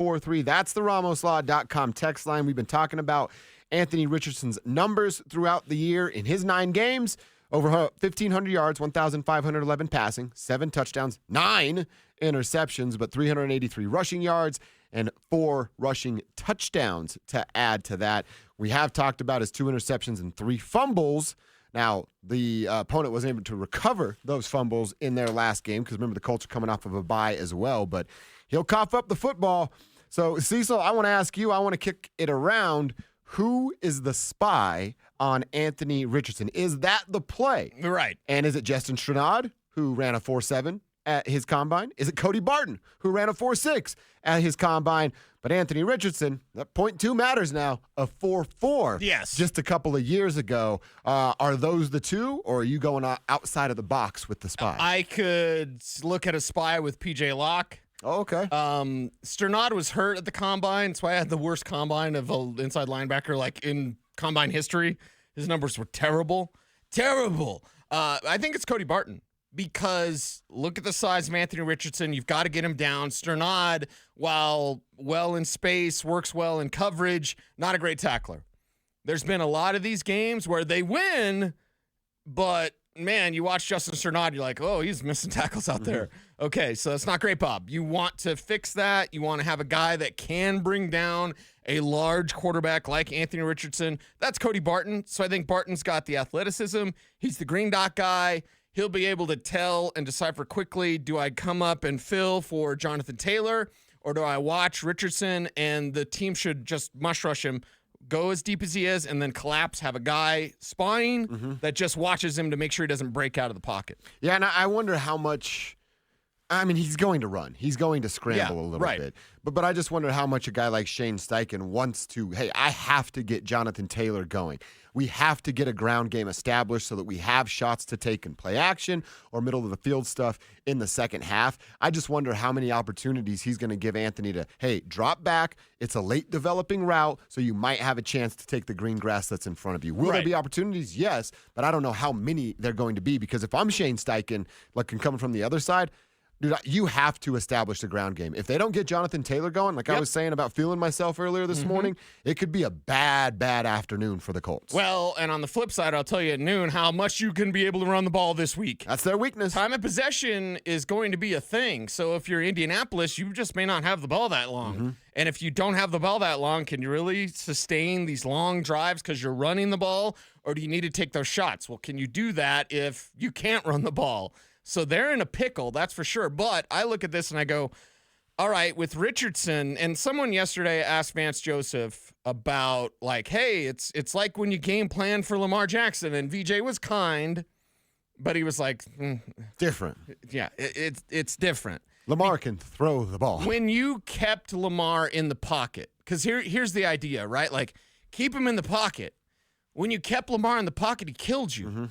888-866-9843. That's the RamosLaw.com text line. We've been talking about Anthony Richardson's numbers throughout the year in his 9 games. Over 1,500 yards, 1,511 passing, 7 touchdowns, 9 interceptions, but 383 rushing yards and 4 rushing touchdowns to add to that. We have talked about his 2 interceptions and 3 fumbles. Now, the opponent was able to recover those fumbles in their last game because remember the Colts are coming off of a bye as well, but he'll cough up the football. So, Cecil, I want to ask you, I want to kick it around. Who is the spy on Anthony Richardson? Is that the play? Right. And is it Justin Strnad, who ran a 4.7 at his combine? Is it Cody Barton, who ran a 4.6 at his combine? But Anthony Richardson, that 0.2 matters now, a 4.4. Yes. Just a couple of years ago. Are those the two, or are you going outside of the box with the spy? I could look at a spy with P.J. Locke. Oh, okay. Strnad was hurt at the combine. That's why I had the worst combine of an inside linebacker like in combine history. His numbers were terrible. Terrible. I think it's Cody Barton because look at the size of Anthony Richardson. You've got to get him down. Strnad, while well in space, works well in coverage, not a great tackler. There's been a lot of these games where they win, but man, you watch Justin Strnad, you're like, oh, he's missing tackles out there. Okay, so that's not great, Bob. You want to fix that. You want to have a guy that can bring down a large quarterback like Anthony Richardson. That's Cody Barton. So I think Barton's got the athleticism. He's the green dot guy. He'll be able to tell and decipher quickly, do I come up and fill for Jonathan Taylor, or do I watch Richardson and the team should just mush rush him, go as deep as he is, and then collapse, have a guy spying that just watches him to make sure he doesn't break out of the pocket. Yeah, and I wonder how much – I mean, he's going to run. He's going to scramble a little bit. But I just wonder how much a guy like Shane Steichen wants to, hey, I have to get Jonathan Taylor going. We have to get a ground game established so that we have shots to take and play action or middle of the field stuff in the second half. I just wonder how many opportunities he's going to give Anthony to, hey, drop back. It's a late developing route, so you might have a chance to take the green grass that's in front of you. Will there be opportunities? Yes, but I don't know how many they're going to be because if I'm Shane Steichen, looking coming from the other side, dude, you have to establish the ground game. If they don't get Jonathan Taylor going, like I was saying about feeling myself earlier this morning, it could be a bad, bad afternoon for the Colts. Well, and on the flip side, I'll tell you at noon how much you can be able to run the ball this week. That's their weakness. Time of possession is going to be a thing. So if you're Indianapolis, you just may not have the ball that long. And if you don't have the ball that long, can you really sustain these long drives because you're running the ball, or do you need to take those shots? Well, can you do that if you can't run the ball? So they're in a pickle, that's for sure. But I look at this and I go, all right, with Richardson, and someone yesterday asked Vance Joseph about, like, hey, it's like when you game plan for Lamar Jackson, and VJ was kind, but he was like, different. Yeah, it's different. Lamar can throw the ball. When you kept Lamar in the pocket, because here's the idea, right? Like, keep him in the pocket. When you kept Lamar in the pocket, he killed you.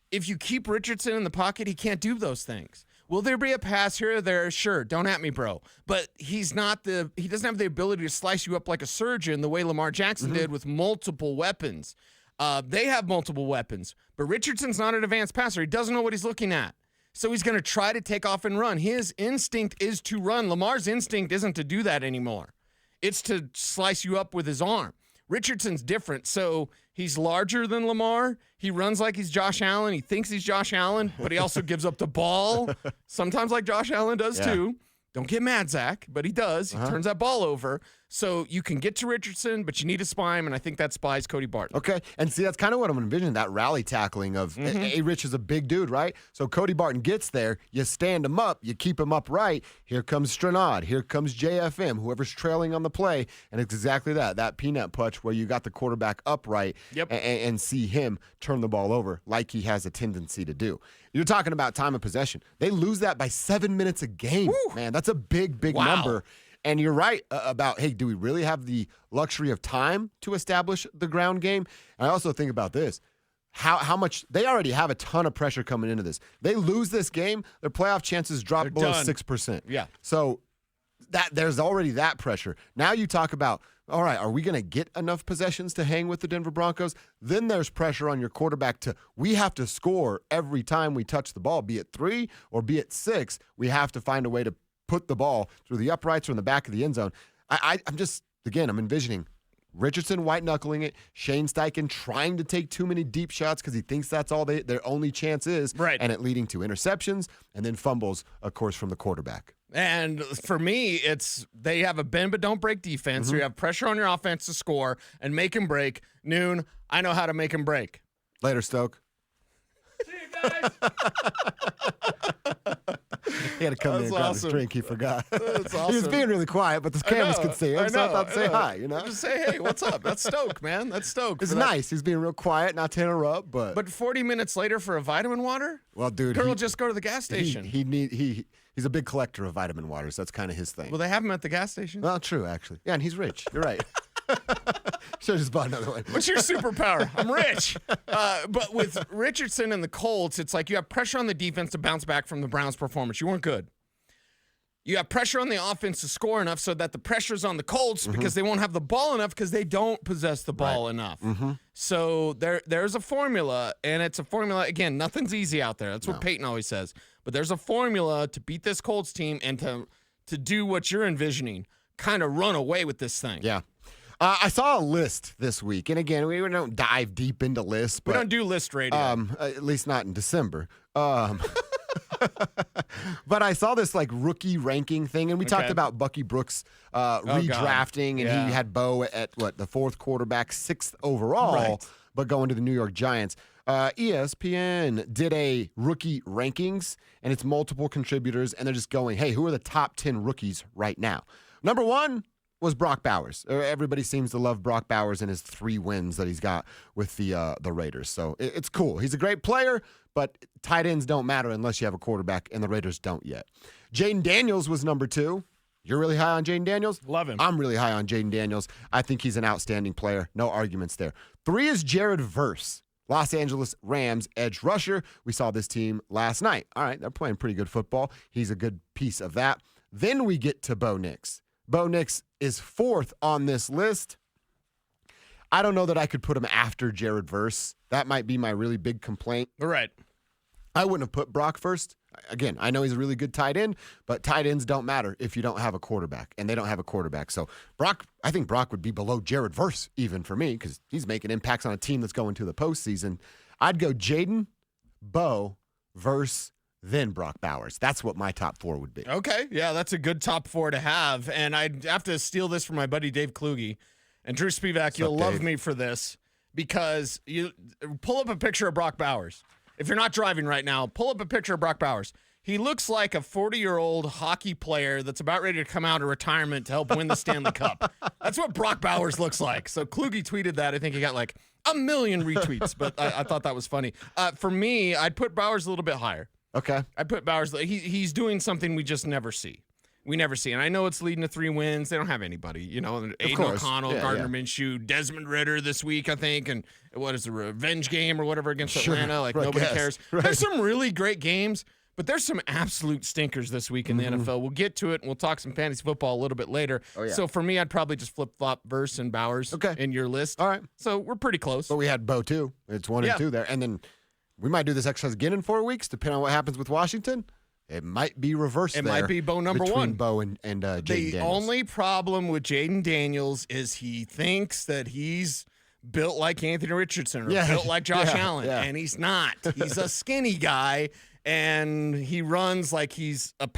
If you keep Richardson in the pocket, he can't do those things. Will there be a pass here or there? Sure. Don't at me, bro. But he doesn't have the ability to slice you up like a surgeon the way Lamar Jackson did with multiple weapons. They have multiple weapons, but Richardson's not an advanced passer. He doesn't know what he's looking at. So he's going to try to take off and run. His instinct is to run. Lamar's instinct isn't to do that anymore. It's to slice you up with his arm. Richardson's different. So he's larger than Lamar. He runs like he's Josh Allen. He thinks he's Josh Allen, but he also gives up the ball sometimes like Josh Allen does too. Don't get mad, Zach, but he does. He turns that ball over. So you can get to Richardson, but you need to spy him, and I think that spy's Cody Barton. Okay, and see, that's kind of what I'm envisioning, that rally tackling of, hey, Rich is a big dude, right? So Cody Barton gets there, you stand him up, you keep him upright. Here comes Strnad, here comes JFM, whoever's trailing on the play, and it's exactly that peanut punch where you got the quarterback upright and see him turn the ball over like he has a tendency to do. You're talking about time of possession. They lose that by 7 minutes a game. Woo. Man, that's a big number. And you're right about, hey, do we really have the luxury of time to establish the ground game? And I also think about this. How much – they already have a ton of pressure coming into this. They lose this game, their playoff chances drop below 6%. Yeah. So there's already that pressure. Now you talk about, all right, are we going to get enough possessions to hang with the Denver Broncos? Then there's pressure on your quarterback we have to score every time we touch the ball, be it 3 or be it 6. We have to find a way to put the ball through the uprights or in the back of the end zone. I'm just, again, I'm envisioning Richardson white-knuckling it, Shane Steichen trying to take too many deep shots because he thinks that's all their only chance is, right, and it leading to interceptions and then fumbles, of course, from the quarterback. And for me, it's they have a bend but don't break defense. So you have pressure on your offense to score and make him break. Noon, I know how to make him break. Later, Stoke. See you guys. He had to come in and grab awesome. his drink. He forgot. That's awesome. He was being really quiet, but the cameras could see him, so I thought, say hi, Just say, hey, what's up? That's Stoke, man. That's Stoke. It's nice. He's being real quiet, not to interrupt, but... But 40 minutes later for a vitamin water? Well, dude... Girl, just go to the gas station. He's a big collector of vitamin waters. That's kind of his thing. Well, they have them at the gas station. Well, true, actually. Yeah, and he's rich. You're right. Should have just bought another one. What's your superpower? I'm rich. But with Richardson and the Colts, it's like you have pressure on the defense to bounce back from the Browns' performance. You weren't good. You have pressure on the offense to score enough so that the pressure's on the Colts because they won't have the ball enough because they don't possess the ball enough. So there's a formula, and it's a formula. Again, nothing's easy out there. That's what Peyton always says. But there's a formula to beat this Colts team and to do what you're envisioning, kind of run away with this thing. Yeah. I saw a list this week, and again, we don't dive deep into lists. But, we don't do list radio. At least not in December. But I saw this like rookie ranking thing, and we talked about Bucky Brooks redrafting, and he had Bo at the fourth quarterback, 6th overall, but going to the New York Giants. ESPN did a rookie rankings, and it's multiple contributors, and they're just going, hey, who are the top 10 rookies right now? Number 1 was Brock Bowers. Everybody seems to love Brock Bowers and his 3 wins that he's got with the Raiders. So it's cool. He's a great player, but tight ends don't matter unless you have a quarterback, and the Raiders don't yet. Jaden Daniels was number 2. You're really high on Jaden Daniels? Love him. I'm really high on Jaden Daniels. I think he's an outstanding player. No arguments there. 3 is Jared Verse, Los Angeles Rams edge rusher. We saw this team last night. All right, they're playing pretty good football. He's a good piece of that. Then we get to Bo Nix. Bo Nix is 4th on this list. I don't know that I could put him after Jared Verse. That might be my really big complaint. Right. I wouldn't have put Brock first. Again, I know he's a really good tight end, but tight ends don't matter if you don't have a quarterback, and they don't have a quarterback. So I think Brock would be below Jared Verse even for me because he's making impacts on a team that's going to the postseason. I'd go Jaden, Bo, Verse, then Brock Bowers. That's what my top 4 would be. Okay. Yeah, that's a good top 4 to have. And I'd have to steal this from my buddy Dave Kluge. And Drew Spivak, you'll love me for this because you pull up a picture of Brock Bowers. If you're not driving right now, pull up a picture of Brock Bowers. He looks like a 40-year-old hockey player that's about ready to come out of retirement to help win the Stanley Cup. That's what Brock Bowers looks like. So Kluge tweeted that. I think he got like 1 million retweets, but I thought that was funny. For me, I'd put Bowers a little bit higher. Okay. I put Bowers. He's doing something we just never see. We never see. And I know it's leading to 3 wins. They don't have anybody. You know, Aiden O'Connell, Gardner Minshew, Desmond Ridder this week, I think. And what is the revenge game or whatever against Atlanta? Like, nobody cares. Right. There's some really great games, but there's some absolute stinkers this week in the NFL. We'll get to it, and we'll talk some fantasy football a little bit later. Oh, yeah. So for me, I'd probably just flip-flop Verse and Bowers in your list. All right. So we're pretty close. But we had Bo, too. It's 1 and 2 there. And then we might do this exercise again in 4 weeks, depending on what happens with Washington. It might be reversed. It might be Bo number 1. Between Bo and Jaden Daniels. The only problem with Jaden Daniels is he thinks that he's built like Anthony Richardson or built like Josh Allen, and he's not. He's a skinny guy, and he runs like he's a